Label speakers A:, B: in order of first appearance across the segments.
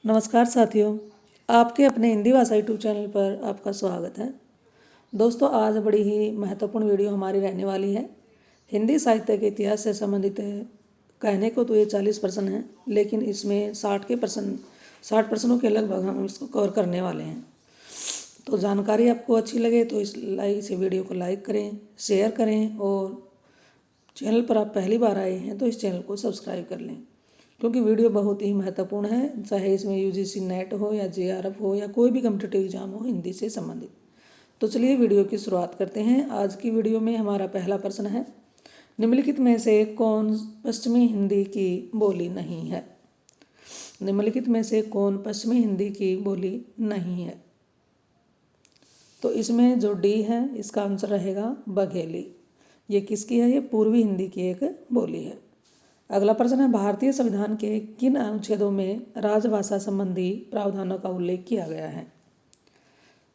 A: नमस्कार साथियों, आपके अपने हिंदी भाषा यूट्यूब चैनल पर आपका स्वागत है। दोस्तों, आज बड़ी ही महत्वपूर्ण वीडियो हमारी रहने वाली है। हिंदी साहित्य के इतिहास से संबंधित है। कहने को तो ये 40 प्रश्न हैं, लेकिन इसमें 60 प्रश्नों के लगभग हम इसको कवर करने वाले हैं। तो जानकारी आपको अच्छी लगे तो इस वीडियो को लाइक करें, शेयर करें और चैनल पर आप पहली बार आए हैं तो इस चैनल को सब्सक्राइब कर लें, क्योंकि वीडियो बहुत ही महत्वपूर्ण है। चाहे इसमें यूजीसी नेट हो या जेआरएफ हो या कोई भी कॉम्पिटिटिव एग्जाम हो हिंदी से संबंधित। तो चलिए वीडियो की शुरुआत करते हैं। आज की वीडियो में हमारा पहला प्रश्न है, निम्नलिखित में से कौन पश्चिमी हिंदी की बोली नहीं है? निम्नलिखित में से कौन पश्चिमी हिंदी की बोली नहीं है? तो इसमें जो डी है इसका आंसर रहेगा बघेली। ये किसकी है? ये पूर्वी हिंदी की एक बोली है। अगला प्रश्न है, भारतीय संविधान के किन अनुच्छेदों में राजभाषा संबंधी प्रावधानों का उल्लेख किया गया है?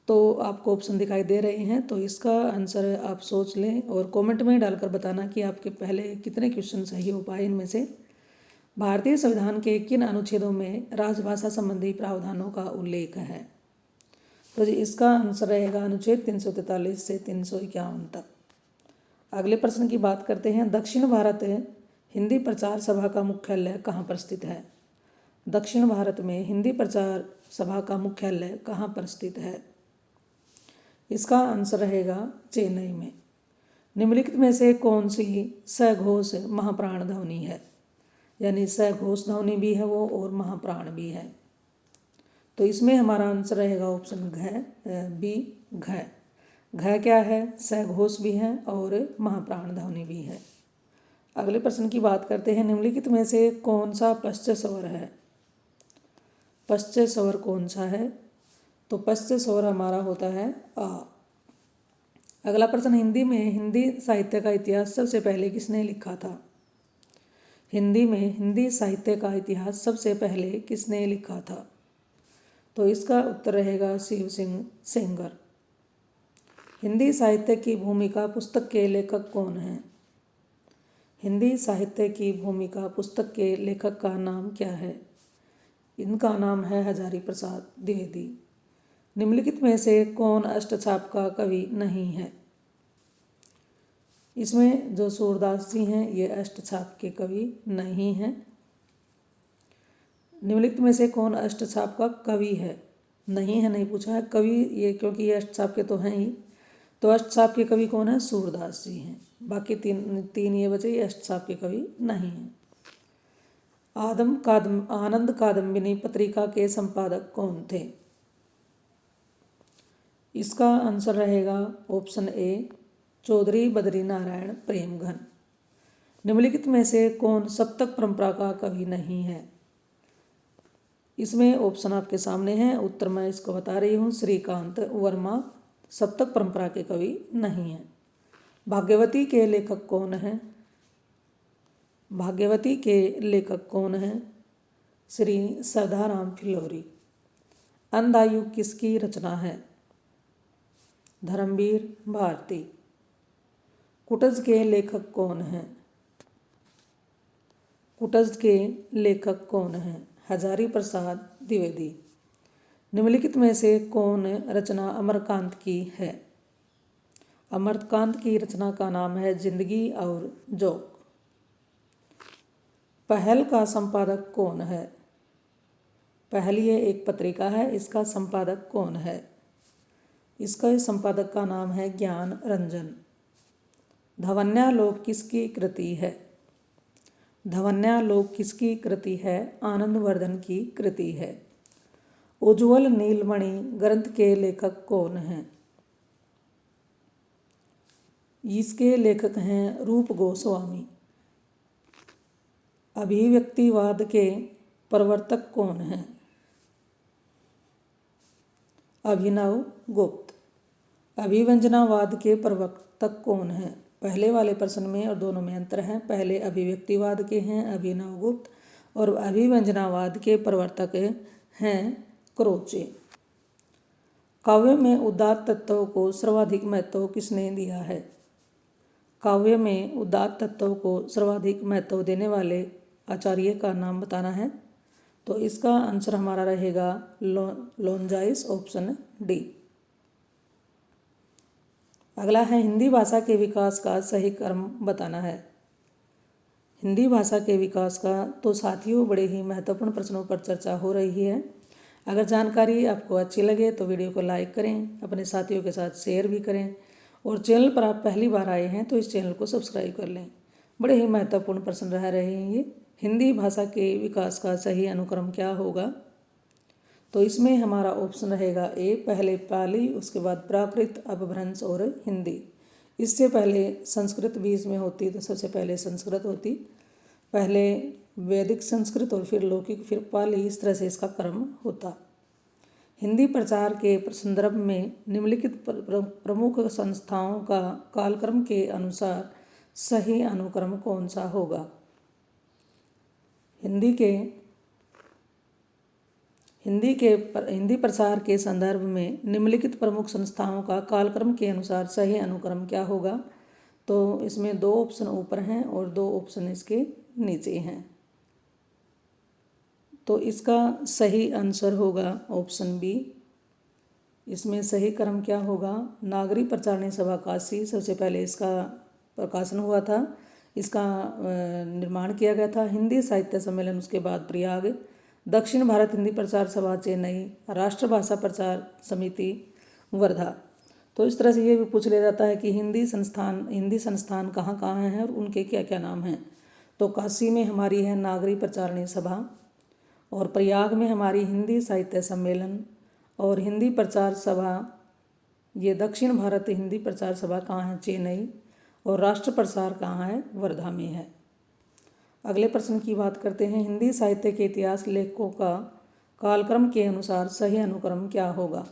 A: तो आपको ऑप्शन दिखाई दे रहे हैं, तो इसका आंसर आप सोच लें और कमेंट में डालकर बताना कि आपके पहले कितने क्वेश्चन सही हो पाए इनमें से। भारतीय संविधान के किन अनुच्छेदों में राजभाषा संबंधी प्रावधानों का उल्लेख है? तो जी इसका आंसर रहेगा अनुच्छेद 343 से 351 तक। अगले प्रश्न की बात करते हैं, दक्षिण भारत हिंदी प्रचार सभा का मुख्यालय कहाँ पर स्थित है? दक्षिण भारत में हिंदी प्रचार सभा का मुख्यालय कहाँ पर स्थित है? इसका आंसर रहेगा चेन्नई में। निम्नलिखित में से कौन सी सघोष महाप्राण ध्वनि है? यानी सघोष ध्वनि भी है वो और महाप्राण भी है। तो इसमें हमारा आंसर रहेगा ऑप्शन बी घ। घ क्या है? सघोष भी है और महाप्राण ध्वनि भी है। अगले प्रश्न की बात करते हैं, निम्नलिखित में से कौन सा पश्च स्वर है? पश्च स्वर कौन सा है? तो पश्च स्वर हमारा होता है आ। अगला प्रश्न, हिंदी में हिंदी साहित्य का इतिहास सबसे पहले किसने लिखा था? हिंदी में हिंदी साहित्य का इतिहास सबसे पहले किसने लिखा था? तो इसका उत्तर रहेगा शिव सिंह सेंगर। हिंदी साहित्य की भूमिका पुस्तक के लेखक कौन हैं? हिंदी साहित्य की भूमिका पुस्तक के लेखक का नाम क्या है? इनका नाम है हजारी प्रसाद द्विवेदी। निम्नलिखित में से कौन अष्टछाप का कवि नहीं है? इसमें जो सूरदास जी हैं ये अष्टछाप के कवि नहीं हैं। निम्नलिखित में से कौन अष्टछाप का कवि है? नहीं है नहीं पूछा है, कवि ये, क्योंकि ये अष्टछाप के तो हैं ही। तो अष्टछाप के कवि कौन है? सूरदास जी हैं। बाकी तीन ये बचे, ये अष्टछाप के कवि नहीं हैं। आनंद कादम्बिनी पत्रिका के संपादक कौन थे? इसका आंसर रहेगा ऑप्शन ए चौधरी बद्री नारायण प्रेमघन। निम्नलिखित में से कौन सप्तक परंपरा का कवि नहीं है? इसमें ऑप्शन आपके सामने हैं, उत्तर मैं इसको बता रही हूँ। श्रीकांत वर्मा सप्तक परंपरा के कवि नहीं हैं। भाग्यवती के लेखक कौन हैं? भाग्यवती के लेखक कौन हैं? श्री सदाराम फिल्लोरी। अंधायु किसकी रचना है? धर्मवीर भारती। कुटज के लेखक कौन हैं? कुटज के लेखक कौन हैं? हजारी प्रसाद द्विवेदी। निम्नलिखित में से कौन रचना अमरकांत की है? अमरकांत की रचना का नाम है जिंदगी और जोक। पहल का संपादक कौन है? पहल ये एक पत्रिका है, इसका संपादक कौन है? इसका संपादक का नाम है ज्ञान रंजन। धवन्यालोक किसकी कृति है? धवन्यालोक किसकी कृति है? आनंदवर्धन की कृति है। उज्ज्वल नीलमणि ग्रंथ के लेखक कौन हैं? इसके लेखक हैं रूप गोस्वामी। अभिव्यक्तिवाद के प्रवर्तक कौन हैं? अभिनव गुप्त। अभिव्यंजनावाद के प्रवर्तक कौन हैं? पहले वाले प्रश्न में और दोनों में अंतर है। पहले अभिव्यक्तिवाद के हैं अभिनव गुप्त और अभिव्यंजनावाद के प्रवर्तक हैं क्रोचे। काव्य में उदात्त तत्वों को सर्वाधिक महत्व किसने दिया है? काव्य में उदात्त तत्वों को सर्वाधिक महत्व देने वाले आचार्य का नाम बताना है। तो इसका आंसर हमारा रहेगा लोनजाइस, ऑप्शन डी। अगला है हिंदी भाषा के विकास का सही क्रम बताना है। हिंदी भाषा के विकास का तो साथियों बड़े ही महत्वपूर्ण प्रश्नों पर चर्चा हो रही है। अगर जानकारी आपको अच्छी लगे तो वीडियो को लाइक करें, अपने साथियों के साथ शेयर भी करें और चैनल पर आप पहली बार आए हैं तो इस चैनल को सब्सक्राइब कर लें। बड़े ही महत्वपूर्ण प्रश्न रह रहे हैं ये। हिंदी भाषा के विकास का सही अनुक्रम क्या होगा? तो इसमें हमारा ऑप्शन रहेगा ए, पहले पाली, उसके बाद प्राकृत, अपभ्रंश और हिंदी। इससे पहले संस्कृत भी इसमें होती, तो सबसे पहले संस्कृत होती, पहले वैदिक संस्कृत और फिर लौकिक, फिर पाली, इस तरह से इसका क्रम होता। हिंदी प्रचार के संदर्भ में निम्नलिखित प्रमुख संस्थाओं का कालक्रम के अनुसार सही अनुक्रम कौन सा होगा? हिंदी प्रसार के संदर्भ में निम्नलिखित प्रमुख संस्थाओं का कालक्रम के अनुसार सही अनुक्रम क्या होगा? तो इसमें 2 ऑप्शन ऊपर हैं और 2 ऑप्शन इसके नीचे हैं। तो इसका सही आंसर होगा ऑप्शन बी। इसमें सही क्रम क्या होगा? नागरी प्रचारणी सभा काशी, सबसे पहले इसका प्रकाशन हुआ था, इसका निर्माण किया गया था। हिंदी साहित्य सम्मेलन, उसके बाद प्रयाग। दक्षिण भारत हिंदी प्रचार सभा चेन्नई। राष्ट्रभाषा प्रचार समिति वर्धा। तो इस तरह से ये भी पूछ लिया जाता है कि हिंदी संस्थान कहाँ कहाँ हैं और उनके क्या क्या नाम हैं। तो काशी में हमारी है नागरी प्रचारणी सभा, और प्रयाग में हमारी हिंदी साहित्य सम्मेलन, और हिंदी प्रचार सभा ये दक्षिण भारत हिंदी प्रचार सभा कहाँ है? चेन्नई। और राष्ट्र प्रसार कहाँ है? वर्धा में है। अगले प्रश्न की बात करते हैं। हिंदी साहित्य के इतिहास लेखकों का कालक्रम के अनुसार सही अनुक्रम क्या होगा?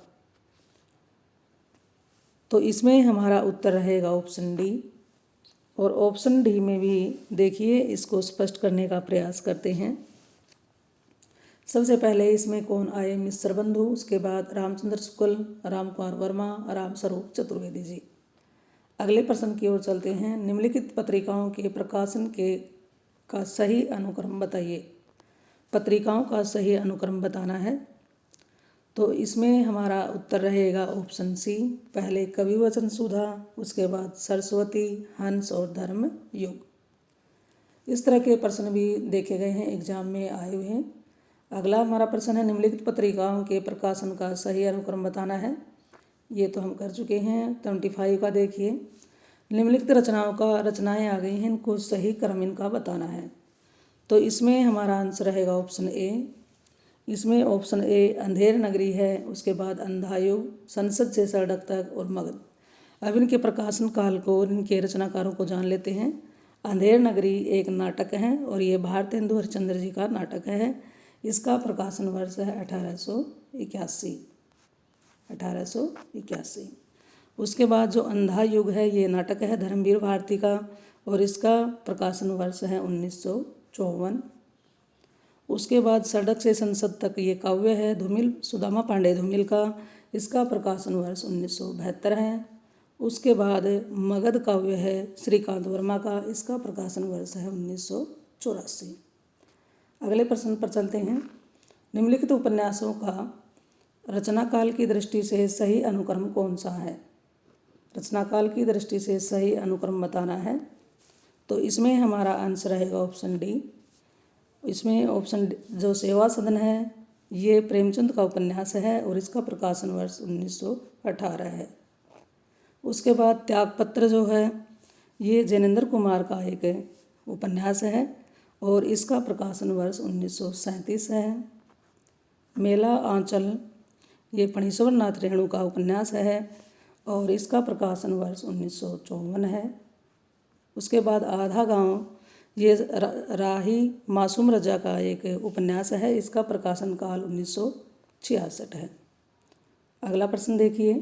A: तो इसमें हमारा उत्तर रहेगा ऑप्शन डी। और ऑप्शन डी में भी देखिए, इसको स्पष्ट करने का प्रयास करते हैं। सबसे पहले इसमें कौन आए? मिश्र बंधु, उसके बाद रामचंद्र शुक्ल, रामकुमार वर्मा, रामस्वरूप चतुर्वेदी जी। अगले प्रश्न की ओर चलते हैं। निम्नलिखित पत्रिकाओं के प्रकाशन का सही अनुक्रम बताइए। पत्रिकाओं का सही अनुक्रम बताना है। तो इसमें हमारा उत्तर रहेगा ऑप्शन सी, पहले कविवचन सुधा, उसके बाद सरस्वती, हंस और धर्म युग। इस तरह के प्रश्न भी देखे गए हैं, एग्जाम में आए हुए हैं। अगला हमारा प्रश्न है, निम्नलिखित पत्रिकाओं के प्रकाशन का सही अनुक्रम बताना है। ये तो हम कर चुके हैं। 25 का देखिए, निम्नलिखित रचनाएं आ गई हैं, इनको सही क्रम इनका बताना है। तो इसमें हमारा आंसर रहेगा ऑप्शन ए। इसमें ऑप्शन ए अंधेर नगरी है, उसके बाद अंधायुग, संसद से सड़क तक और मगध। अब इनके प्रकाशन काल को और इनके रचनाकारों को जान लेते हैं। अंधेर नगरी एक नाटक है और ये भारतेंदु हरिश्चंद्र जी का नाटक है। इसका प्रकाशन वर्ष है 1881। उसके बाद जो अंधा युग है, ये नाटक है धर्मवीर भारती का, और इसका प्रकाशन वर्ष है 1954। उसके बाद सड़क से संसद तक ये काव्य है धूमिल, सुदामा पांडे धूमिल का, इसका प्रकाशन वर्ष 1972 है। उसके बाद मगध काव्य है श्रीकांत वर्मा का, इसका प्रकाशन वर्ष है 1984। अगले प्रश्न पर चलते हैं। निम्नलिखित उपन्यासों का रचनाकाल की दृष्टि से सही अनुक्रम कौन सा है? रचनाकाल की दृष्टि से सही अनुक्रम बताना है। तो इसमें हमारा आंसर रहेगा ऑप्शन डी। इसमें ऑप्शन जो सेवा सदन है, ये प्रेमचंद का उपन्यास है और इसका प्रकाशन वर्ष 1918 है। उसके बाद त्यागपत्र जो है, ये जैनेन्द्र कुमार का एक उपन्यास है और इसका प्रकाशन वर्ष 1937 है। मेला आंचल, ये फणीश्वर नाथ रेणु का उपन्यास है और इसका प्रकाशन वर्ष 1954 है। उसके बाद आधा गांव, ये राही मासूम रजा का एक उपन्यास है, इसका प्रकाशन काल 1966 है। अगला प्रश्न देखिए,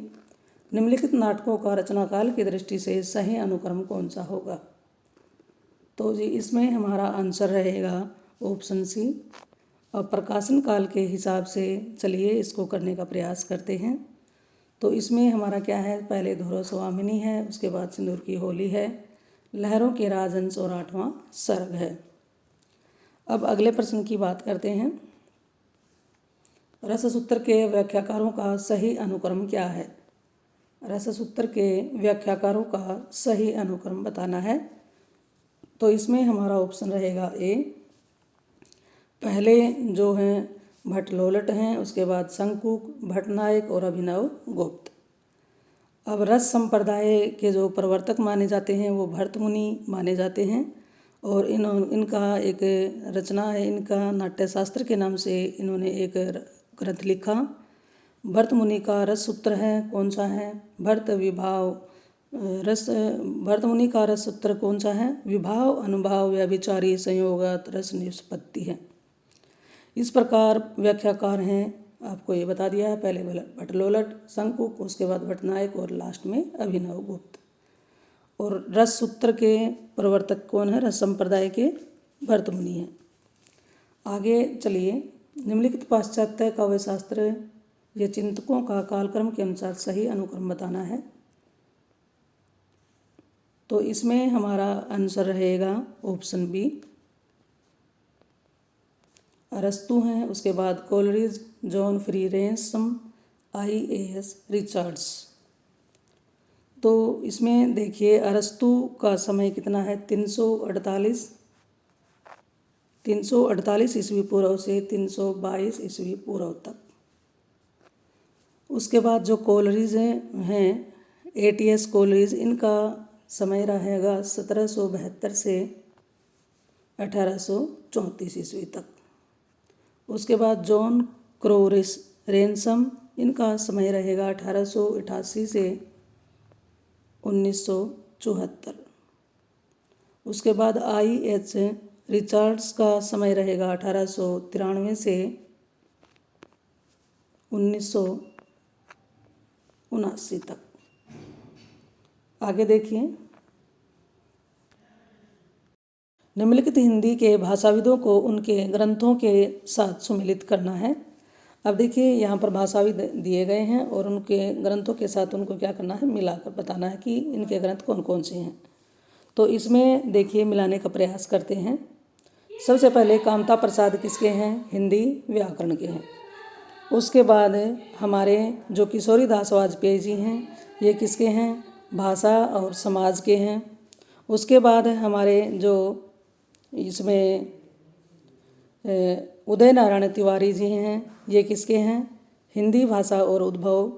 A: निम्नलिखित नाटकों का रचनाकाल की दृष्टि से सही अनुक्रम कौन सा होगा? तो जी इसमें हमारा आंसर रहेगा ऑप्शन सी। और प्रकाशन काल के हिसाब से चलिए इसको करने का प्रयास करते हैं। तो इसमें हमारा क्या है, पहले धुरो स्वामिनी है, उसके बाद सिंदूर की होली है, लहरों के राजहंस और 8वां सर्ग है। अब अगले प्रश्न की बात करते हैं। रस सूत्र के व्याख्याकारों का सही अनुक्रम क्या है? रस सूत्र के व्याख्याकारों का सही अनुक्रम बताना है। तो इसमें हमारा ऑप्शन रहेगा ए। पहले जो हैं भट्ट लोलट हैं, उसके बाद शंकुक, भट्टनायक और अभिनव गुप्त। अब रस संप्रदाय के जो प्रवर्तक माने जाते हैं वो भरत मुनि माने जाते हैं और इनका एक रचना है, इनका नाट्यशास्त्र के नाम से इन्होंने एक ग्रंथ लिखा। भरत मुनि का रस सूत्र है, कौन सा है? भरत मुनि का रस सूत्र कौन सा है? विभाव अनुभाव व्यभिचारी संयोगत रस निष्पत्ति है। इस प्रकार व्याख्याकार हैं, आपको ये बता दिया है। पहले भट्टलोलट, शंकुक, उसके बाद भट्टनायक और लास्ट में अभिनव गुप्त। और रस सूत्र के प्रवर्तक कौन है? रस संप्रदाय के भरत मुनि हैं। आगे चलिए, निम्नलिखित पाश्चात्य काव्यशास्त्र ये चिंतकों का कालक्रम के अनुसार सही अनुक्रम बताना है। तो इसमें हमारा आंसर रहेगा ऑप्शन बी, अरस्तु हैं, उसके बाद Coleridge, John free ransom, IAS Richards. तो इसमें देखिए अरस्तु का समय कितना है? 348 ईस्वी पूर्व से 322 ईस्वी पूर्व तक। उसके बाद जो कोलरिज हैं ATS कोलरिज, इनका समय रहेगा 1772 से 1834 ईस्वी तक। उसके बाद जॉन क्रोरिस रैंसम, इनका समय रहेगा 1888 से 1974। उसके बाद IH रिचर्ड्स का समय रहेगा 1893 से 1979 तक। आगे देखिए, निम्नलिखित हिंदी के भाषाविदों को उनके ग्रंथों के साथ सुमेलित करना है। अब देखिए यहाँ पर भाषाविद दिए गए हैं और उनके ग्रंथों के साथ उनको क्या करना है? मिलाकर बताना है कि इनके ग्रंथ कौन कौन से हैं। तो इसमें देखिए मिलाने का प्रयास करते हैं। सबसे पहले कामता प्रसाद किसके हैं? हिंदी व्याकरण के हैं। उसके बाद हमारे जो किशोरीदास वाजपेयी जी हैं, ये किसके हैं? भाषा और समाज के हैं। उसके बाद हमारे जो इसमें उदय नारायण तिवारी जी हैं, ये किसके हैं? हिंदी भाषा और उद्भव।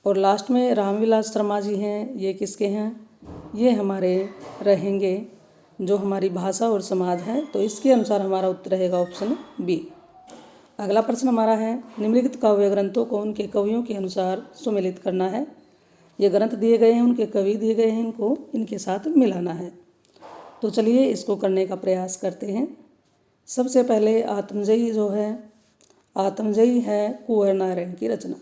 A: और लास्ट में रामविलास शर्मा जी हैं, ये किसके हैं? ये हमारे रहेंगे जो हमारी भाषा और समाज है। तो इसके अनुसार हमारा उत्तर रहेगा ऑप्शन बी। अगला प्रश्न हमारा है, निम्नलिखित काव्य ग्रंथों को उनके कवियों के अनुसार सुमेलित करना है। ये ग्रंथ दिए गए हैं, उनके कवि दिए गए हैं, इनको इनके साथ मिलाना है। तो चलिए इसको करने का प्रयास करते हैं। सबसे पहले आत्मजयी जो है, आत्मजयी है कुंवर नारायण की रचना।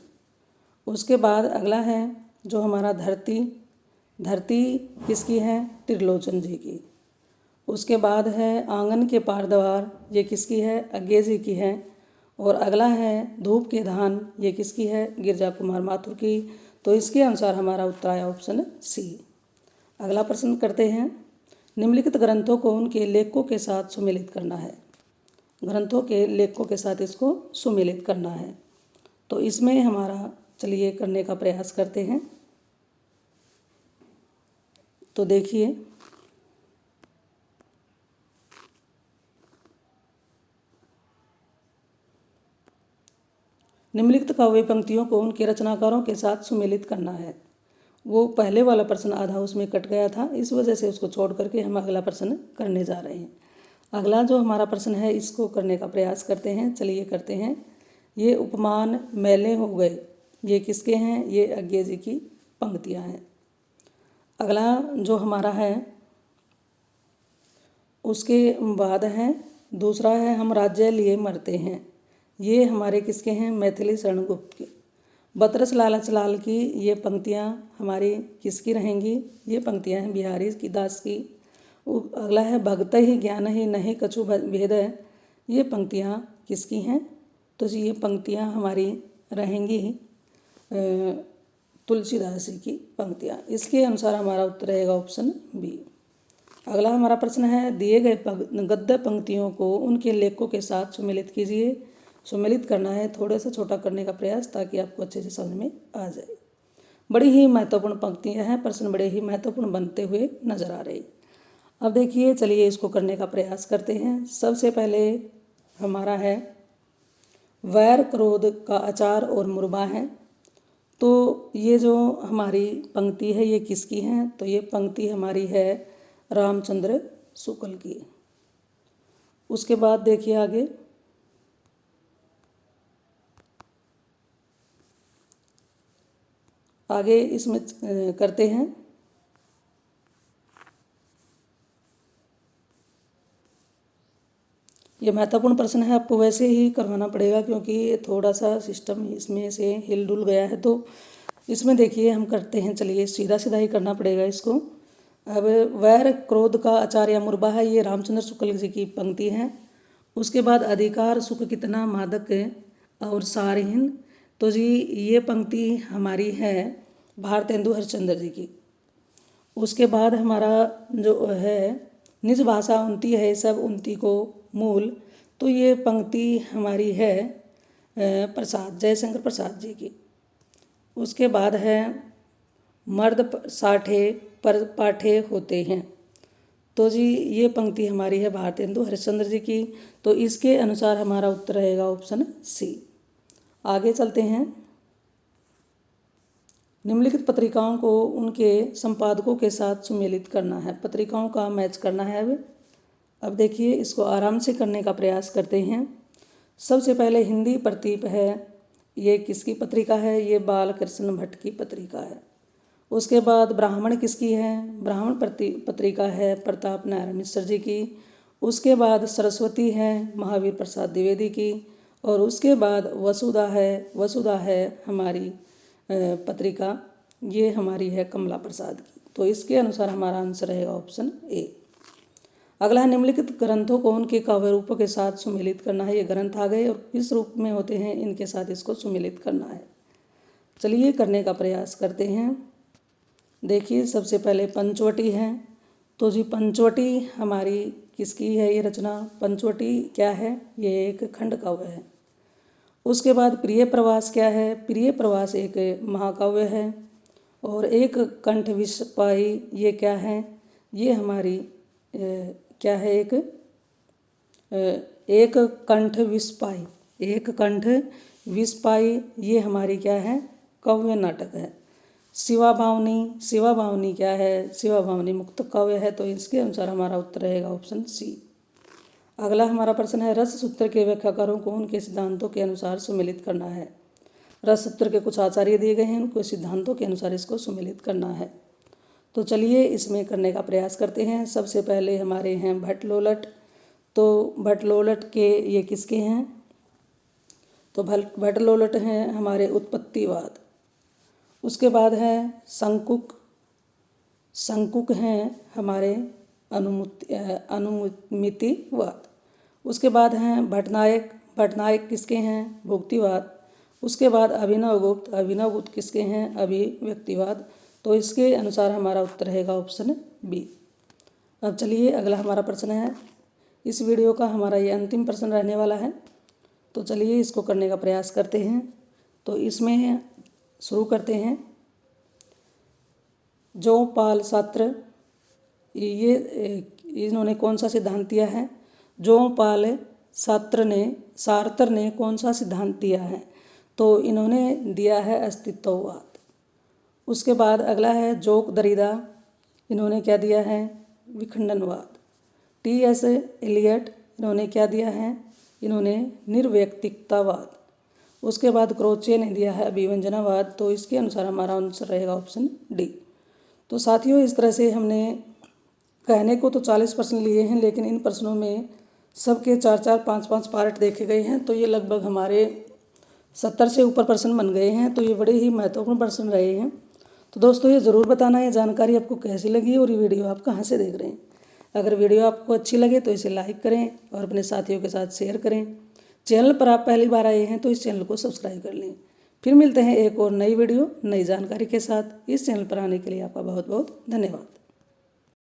A: उसके बाद अगला है जो हमारा धरती, धरती किसकी है? त्रिलोचन जी की। उसके बाद है आंगन के पार द्वार, ये किसकी है? अज्ञे जी की है। और अगला है धूप के धान, ये किसकी है? गिरजा कुमार माथुर की। तो इसके अनुसार हमारा उत्तर आया ऑप्शन सी। अगला प्रश्न करते हैं, निम्नलिखित ग्रंथों को उनके लेखकों के साथ सुमेलित करना है। ग्रंथों के लेखकों के साथ इसको सुमेलित करना है। तो इसमें हमारा चलिए करने का प्रयास करते हैं। तो देखिए, निम्नलिखित काव्य पंक्तियों को उनके रचनाकारों के साथ सुमेलित करना है। वो पहले वाला प्रश्न आधा उसमें कट गया था, इस वजह से उसको छोड़ करके हम अगला प्रश्न करने जा रहे हैं। अगला जो हमारा प्रश्न है इसको करने का प्रयास करते हैं। चलिए करते हैं। ये उपमान मैले हो गए, ये किसके हैं? ये अज्ञे जी की पंक्तियाँ हैं। अगला जो हमारा है उसके बाद है दूसरा है हम राज्य लिए मरते हैं, ये हमारे किसके हैं? मैथिली शरण गुप्त के। बतरस लालच लाल की ये पंक्तियाँ हमारी किसकी रहेंगी? ये पंक्तियाँ हैं बिहारी की दास की। अगला है भगत ही ज्ञान ही नहीं कछु भेद, ये पंक्तियाँ किसकी हैं? तो ये पंक्तियाँ हमारी रहेंगी तुलसीदास जी की पंक्तियाँ। इसके अनुसार हमारा उत्तर रहेगा ऑप्शन बी। अगला हमारा प्रश्न है, दिए गए गद्य पंक्तियों को उनके लेखकों के साथ सुमेलित कीजिए। सुमेलित करना है, थोड़ा सा छोटा करने का प्रयास, ताकि आपको अच्छे से समझ में आ जाए। बड़ी ही महत्वपूर्ण पंक्तियाँ हैं, प्रश्न बड़े ही महत्वपूर्ण बनते हुए नजर आ रहे। अब देखिए, चलिए इसको करने का प्रयास करते हैं। सबसे पहले हमारा है वैर क्रोध का आचार और मुरबा है। तो ये जो हमारी पंक्ति है ये किसकी है? तो ये पंक्ति हमारी है रामचंद्र शुक्ल की। उसके बाद देखिए आगे इसमें करते हैं। ये महत्वपूर्ण प्रश्न है, आपको वैसे ही करवाना पड़ेगा क्योंकि थोड़ा सा सिस्टम इसमें से हिल डुल गया है। तो इसमें देखिए हम करते हैं, चलिए सीधा सीधा ही करना पड़ेगा इसको। अब वैर क्रोध का आचार या मुरबा है, ये रामचंद्र शुक्ल जी की पंक्ति है। उसके बाद अधिकार सुख कितना मादक और सारहीन, तो जी ये पंक्ति हमारी है भारतेंदु हरिश्चंद्र जी की। उसके बाद हमारा जो है निज भाषा उनती है सब उनती को मूल, तो ये पंक्ति हमारी है प्रसाद जयशंकर प्रसाद जी की। उसके बाद है मर्द साठे पर पाठे होते हैं, तो जी ये पंक्ति हमारी है भारतेंदु हरिश्चंद्र जी की। तो इसके अनुसार हमारा उत्तर रहेगा ऑप्शन सी। आगे चलते हैं। निम्नलिखित पत्रिकाओं को उनके संपादकों के साथ सुमेलित करना है, पत्रिकाओं का मैच करना है। अब देखिए इसको आराम से करने का प्रयास करते हैं। सबसे पहले हिंदी प्रतीप है, ये किसकी पत्रिका है? ये बालकृष्ण भट्ट की पत्रिका है। उसके बाद ब्राह्मण किसकी है? ब्राह्मण पत्रिका है प्रताप नारायण मिश्र जी की। उसके बाद सरस्वती है महावीर प्रसाद द्विवेदी की। और उसके बाद वसुधा है हमारी पत्रिका, ये हमारी है कमला प्रसाद की। तो इसके अनुसार हमारा आंसर रहेगा ऑप्शन ए। अगला, निम्नलिखित ग्रंथों को उनके काव्य रूपों के साथ सुमेलित करना है। ये ग्रंथ आ गए और किस रूप में होते हैं, इनके साथ इसको सुमेलित करना है। चलिए करने का प्रयास करते हैं। देखिए सबसे पहले पंचवटी है, तो जी पंचवटी हमारी किसकी है? ये रचना पंचवटी क्या है? ये एक खंड काव्य है। उसके बाद प्रिय प्रवास क्या है? प्रिय प्रवास एक महाकाव्य है। और एक कंठ विस्पाई ये क्या है? ये हमारी क्या है? एक कंठ विस्पाई, एक कंठ विस्पाई ये हमारी क्या है? काव्य नाटक है। शिवा भावनी क्या है? शिवा भावनी मुक्त काव्य है। तो इसके अनुसार हमारा उत्तर रहेगा ऑप्शन सी। अगला हमारा प्रश्न है, रस सूत्र के व्याख्याकारों को उनके सिद्धांतों के अनुसार सुमेलित करना है। रस सूत्र के कुछ आचार्य दिए गए हैं, उनको सिद्धांतों के अनुसार इसको सुमेलित करना है। तो चलिए इसमें करने का प्रयास करते हैं। सबसे पहले हमारे हैं भट्ट-लोलट, तो भट्ट-लोलट के ये किसके हैं? तो भट्ट-लोलट हैं हमारे उत्पत्तिवाद। उसके बाद है संकुक हैं हमारे अनुमितिवाद। उसके बाद हैं भट्टनायक किसके हैं? भुक्तिवाद। उसके बाद अभिनवगुप्त किसके हैं? अभिव्यक्तिवाद। तो इसके अनुसार हमारा उत्तर रहेगा ऑप्शन बी। अब चलिए अगला हमारा प्रश्न है, इस वीडियो का हमारा ये अंतिम प्रश्न रहने वाला है। तो चलिए इसको करने का प्रयास करते हैं। तो इसमें शुरू करते हैं। जो पाल सात्र ये इन्होंने कौन सा सिद्धांत दिया है? जो पाल सात्र ने कौन सा सिद्धांत दिया है? तो इन्होंने दिया है अस्तित्ववाद। उसके बाद अगला है जोक दरिदा, इन्होंने क्या दिया है? विखंडनवाद। टी.एस. एलियट इन्होंने क्या दिया है? इन्होंने निर्वैयक्तिकतावाद। उसके बाद क्रोचे ने दिया है अभिव्यंजनावाद। तो इसके अनुसार हमारा आंसर रहेगा ऑप्शन डी। तो साथियों इस तरह से हमने कहने को तो 40 प्रश्न लिए हैं, लेकिन इन प्रश्नों में सबके 4-4, 5-5 पार्ट देखे गए हैं। तो ये लगभग हमारे 70 से ऊपर प्रश्न बन गए हैं। तो ये बड़े ही महत्वपूर्ण प्रश्न रहे हैं। तो दोस्तों ये ज़रूर बताना ये जानकारी आपको कैसी लगी और ये वीडियो आप कहाँ से देख रहे हैं। अगर वीडियो आपको अच्छी लगे तो इसे लाइक करें और अपने साथियों के साथ शेयर करें। चैनल पर आप पहली बार आए हैं तो इस चैनल को सब्सक्राइब कर लें। फिर मिलते हैं एक और नई वीडियो नई जानकारी के साथ। इस चैनल पर आने के लिए आपका बहुत बहुत धन्यवाद।